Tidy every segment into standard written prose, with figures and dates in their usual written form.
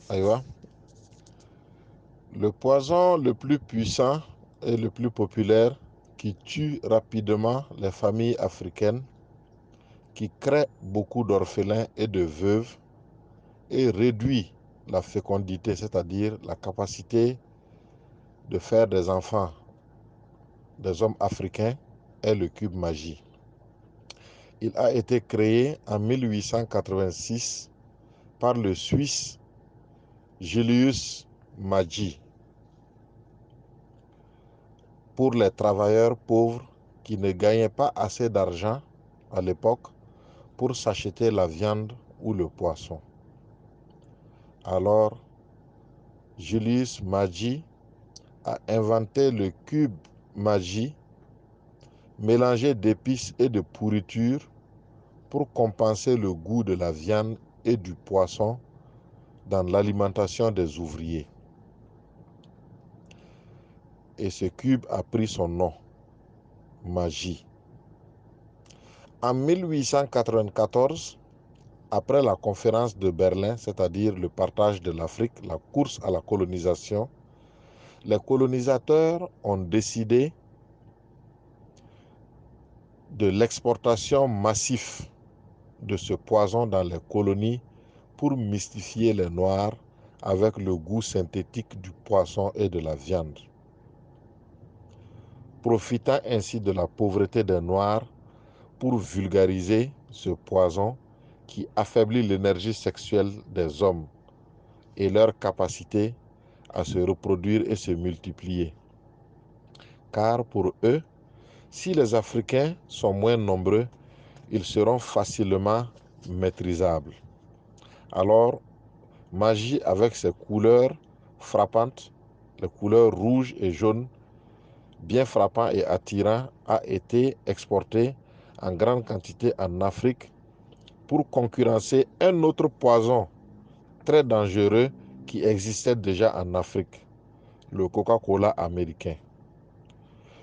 Aïwa. Le poison le plus puissant et le plus populaire qui tue rapidement les familles africaines, qui crée beaucoup d'orphelins et de veuves et réduit la fécondité, c'est-à-dire la capacité de faire des enfants des hommes africains, est le cube magie. Il a été créé en 1886 par le Suisse Julius Maggi pour les travailleurs pauvres qui ne gagnaient pas assez d'argent à l'époque pour s'acheter la viande ou le poisson. Alors, Julius Maggi a inventé le cube Maggi mélangé d'épices et de pourriture pour compenser le goût de la viande et du poisson dans l'alimentation des ouvriers. Et ce cube a pris son nom, Maggi. En 1894, après la conférence de Berlin, c'est-à-dire le partage de l'Afrique, la course à la colonisation, les colonisateurs ont décidé de l'exportation massive de ce poison dans les colonies pour mystifier les Noirs avec le goût synthétique du poisson et de la viande. Profitant ainsi de la pauvreté des Noirs pour vulgariser ce poison qui affaiblit l'énergie sexuelle des hommes et leur capacité à se reproduire et se multiplier. Car pour eux, si les Africains sont moins nombreux, ils seront facilement maîtrisables. Alors, Maggi, avec ses couleurs frappantes, les couleurs rouges et jaunes, bien frappant et attirant, a été exporté en grande quantité en Afrique pour concurrencer un autre poison très dangereux qui existait déjà en Afrique, le Coca-Cola américain.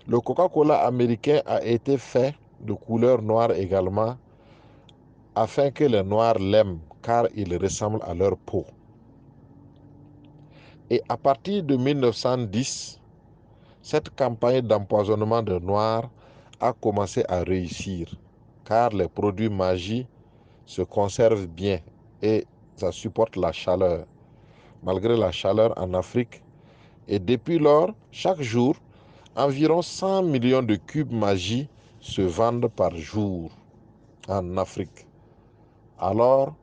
Le Coca-Cola américain a été fait de couleur noire également, afin que les Noirs l'aiment, car il ressemble à leur peau. Et à partir de 1910, cette campagne d'empoisonnement des Noirs a commencé à réussir, car les produits Maggi se conservent bien et ça supporte la chaleur, malgré la chaleur en Afrique. Et depuis lors, chaque jour, environ 100 millions de cubes Maggi se vendent par jour en Afrique. Alors,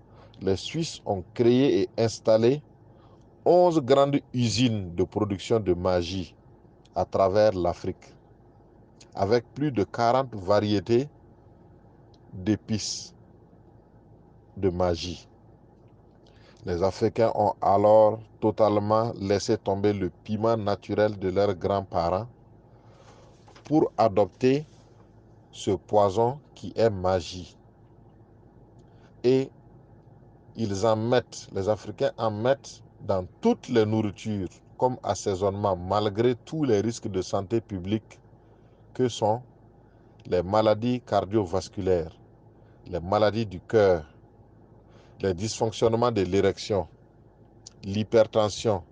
les Suisses ont créé et installé 11 grandes usines de production de Maggi à travers l'Afrique, avec plus de 40 variétés d'épices de Maggi. Les Africains ont alors totalement laissé tomber le piment naturel de leurs grands-parents pour adopter ce poison qui est Maggi. Et les Africains en mettent dans toutes les nourritures comme assaisonnement, malgré tous les risques de santé publique que sont les maladies cardiovasculaires, les maladies du cœur, les dysfonctionnements de l'érection, l'hypertension,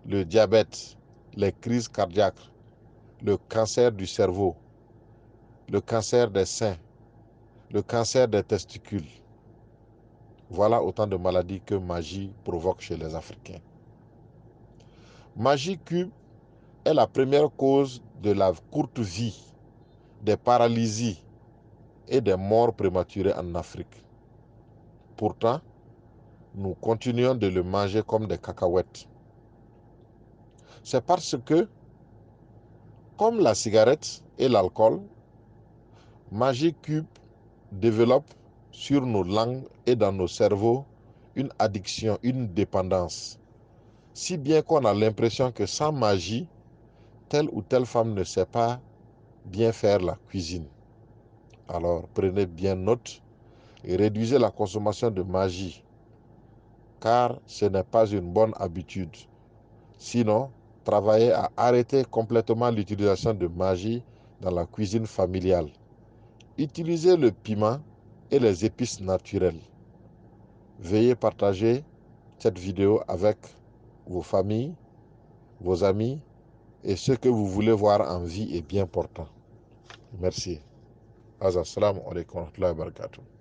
le diabète, les crises cardiaques, le cancer du cerveau, le cancer des seins, le cancer des testicules. Voilà autant de maladies que Maggi provoque chez les Africains. Maggi Cube est la première cause de la courte vie, des paralysies et des morts prématurées en Afrique. Pourtant, nous continuons de le manger comme des cacahuètes. C'est parce que, comme la cigarette et l'alcool, Maggi Cube développe sur nos langues et dans nos cerveaux une addiction, une dépendance. Si bien qu'on a l'impression que sans Maggi, telle ou telle femme ne sait pas bien faire la cuisine. Alors prenez bien note et réduisez la consommation de Maggi, car ce n'est pas une bonne habitude. Sinon, travaillez à arrêter complètement l'utilisation de Maggi dans la cuisine familiale. Utilisez le piment et les épices naturelles. Veuillez partager cette vidéo avec vos familles, vos amis et ceux que vous voulez voir en vie et bien portants. Merci. Assalamu alaikum wa rahmatullahi wa barakatuh.